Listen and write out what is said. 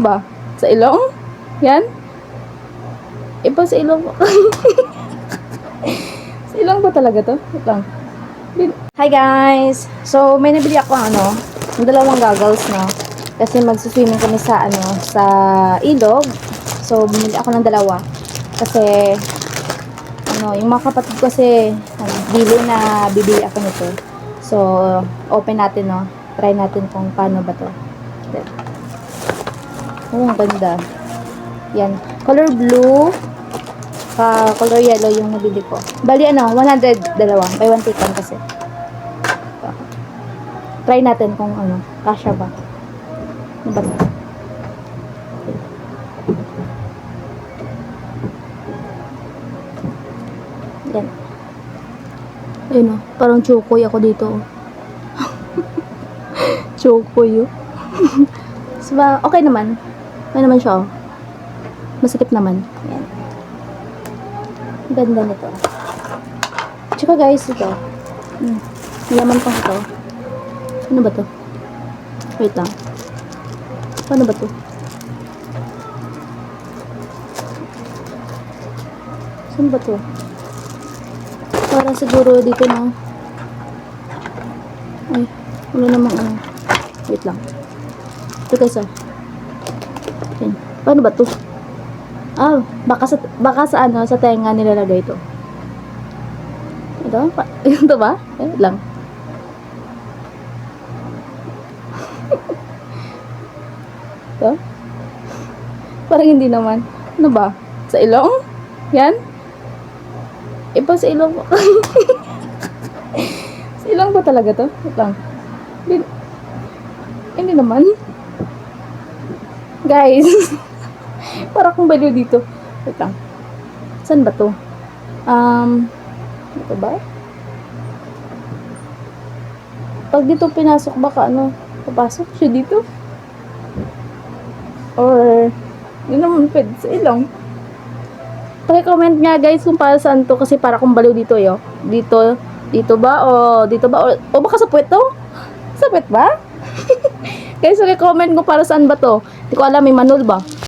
Ba? Sa ilong? Yan? Iba sa ilong. Sa ilong ba talaga to? Wait lang. Hi guys! So, may nabili ako ng dalawang goggles, no? Kasi magsuswimming kami sa sa ilog. So, bumili ako ng dalawa. Kasi, yung mga kapatid ko kasi, bibili ako nito. So, open natin, no? Try natin kung paano ba to. Oh, ang ganda. Yan. Color blue. Color yellow yung nabili ko. Bali 100 dalawa. Buy one take one kasi. Try natin kung kasya ba. Ano ba? Yan. Ayun parang chokoy ako dito. Chokoy so, okay naman. Okay naman siya. Masakit naman. Yan. Ganda nito. Tsaka guys, ito. Yaman pang ito. Ano ba to? Wait lang. Paano ba to? Saan ba to? Parang siguro dito na. Ay, wala namang Wait lang. Ito guys, Yan. Paano ba to? Baka sa sa tenga nilalagay ito. Ito? Ito ba? Wait lang. Ito? Parang hindi naman. Ano ba? Sa ilong? Yan? Iba sa ilong. Sa ilong ba talaga to? Wait lang. Hindi naman. Guys. Para kung baliw dito. Wait lang. Saan ba to? Ito ba? Pag dito pinasok baka papasok siya dito? Or hindi naman pwede sa ilong. Paki-comment nga guys kung para saan to kasi para kung baliw dito Dito ba o dito ba o baka sa puwet to? Sa puwet ba? Guys, paki-comment kung para saan ba to. Hindi ko alam, may manol ba?